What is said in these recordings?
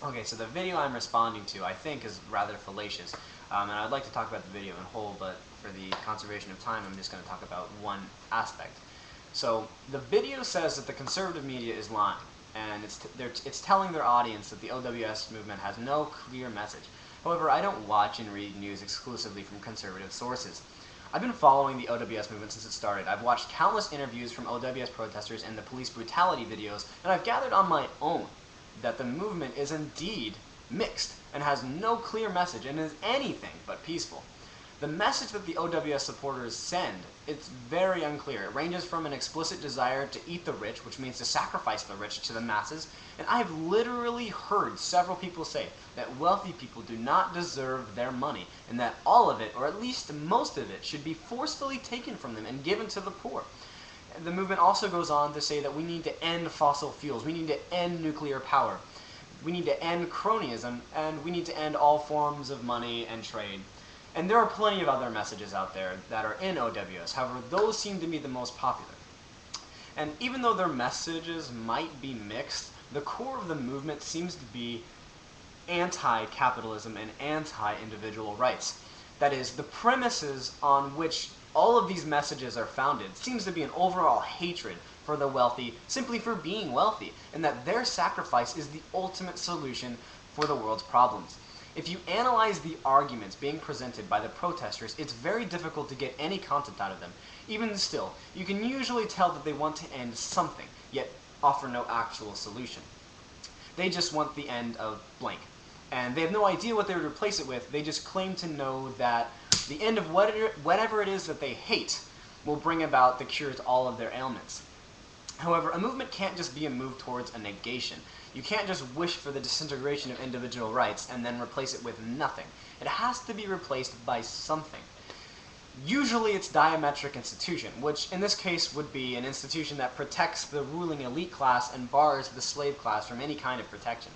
Okay, so the video I'm responding to, I think, is rather fallacious, and I'd like to talk about the video in whole, but for the conservation of time, I'm just going to talk about one aspect. So the video says that the conservative media is lying, and it's telling their audience that the OWS movement has no clear message. However, I don't watch and read news exclusively from conservative sources. I've been following the OWS movement since it started. I've watched countless interviews from OWS protesters and the police brutality videos, and I've gathered on my own that the movement is indeed mixed and has no clear message and is anything but peaceful. The message that the OWS supporters send, it's very unclear. It ranges from an explicit desire to eat the rich, which means to sacrifice the rich to the masses, and I have literally heard several people say that wealthy people do not deserve their money, and that all of it, or at least most of it, should be forcefully taken from them and given to the poor. The movement also goes on to say that we need to end fossil fuels, we need to end nuclear power, we need to end cronyism, and we need to end all forms of money and trade. And there are plenty of other messages out there that are in OWS, however, those seem to be the most popular. And even though their messages might be mixed, the core of the movement seems to be anti-capitalism and anti-individual rights. That is, the premises on which all of these messages are founded seems to be an overall hatred for the wealthy simply for being wealthy, and that their sacrifice is the ultimate solution for the world's problems. If you analyze the arguments being presented by the protesters, it's very difficult to get any content out of them. Even still, you can usually tell that they want to end something, yet offer no actual solution. They just want the end of blank. And they have no idea what they would replace it with. They just claim to know that the end of whatever it is that they hate will bring about the cure to all of their ailments. However, a movement can't just be a move towards a negation. You can't just wish for the disintegration of individual rights and then replace it with nothing. It has to be replaced by something. Usually it's diametric institution, which in this case would be an institution that protects the ruling elite class and bars the slave class from any kind of protection.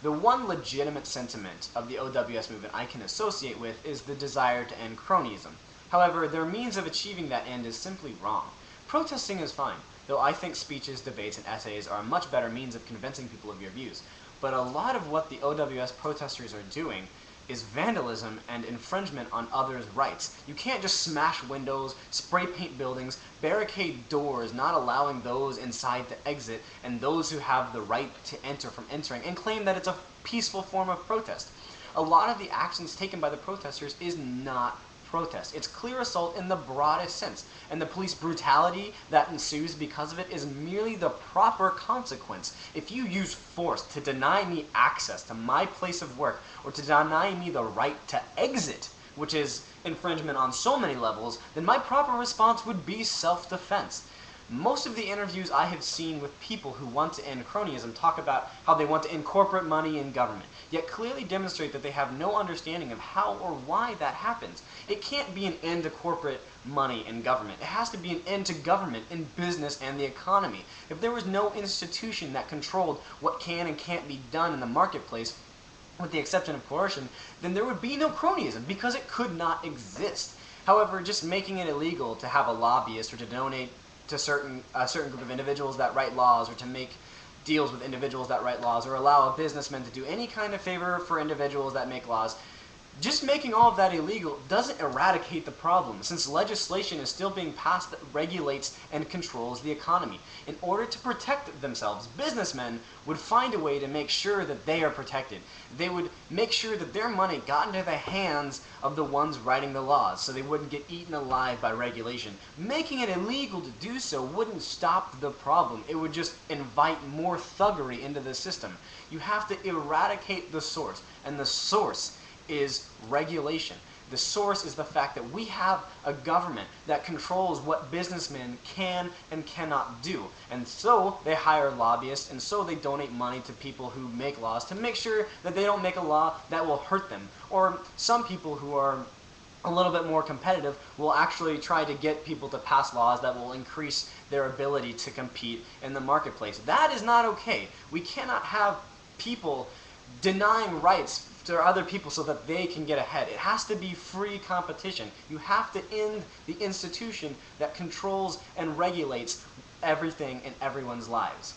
The one legitimate sentiment of the OWS movement I can associate with is the desire to end cronyism. However, their means of achieving that end is simply wrong. Protesting is fine, though I think speeches, debates, and essays are a much better means of convincing people of your views. But a lot of what the OWS protesters are doing is vandalism and infringement on others' rights. You can't just smash windows, spray paint buildings, barricade doors, not allowing those inside to exit and those who have the right to enter from entering, and claim that it's a peaceful form of protest. A lot of the actions taken by the protesters is not protest. It's clear assault in the broadest sense, and the police brutality that ensues because of it is merely the proper consequence. If you use force to deny me access to my place of work, or to deny me the right to exit, which is infringement on so many levels, then my proper response would be self-defense. Most of the interviews I have seen with people who want to end cronyism talk about how they want to end corporate money in government, yet clearly demonstrate that they have no understanding of how or why that happens. It can't be an end to corporate money in government. It has to be an end to government in business and the economy. If there was no institution that controlled what can and can't be done in the marketplace, with the exception of coercion, then there would be no cronyism because it could not exist. However, just making it illegal to have a lobbyist or to donate to a certain group of individuals that write laws, or to make deals with individuals that write laws, or allow a businessman to do any kind of favor for individuals that make laws, just making all of that illegal doesn't eradicate the problem, since legislation is still being passed that regulates and controls the economy. In order to protect themselves, businessmen would find a way to make sure that they are protected. They would make sure that their money got into the hands of the ones writing the laws, so they wouldn't get eaten alive by regulation. Making it illegal to do so wouldn't stop the problem. It would just invite more thuggery into the system. You have to eradicate the source, and the source is regulation. The source is the fact that we have a government that controls what businessmen can and cannot do. And so they hire lobbyists, and so they donate money to people who make laws to make sure that they don't make a law that will hurt them. Or some people who are a little bit more competitive will actually try to get people to pass laws that will increase their ability to compete in the marketplace. That is not okay. We cannot have people denying rights to other people so that they can get ahead. It has to be free competition. You have to end the institution that controls and regulates everything in everyone's lives.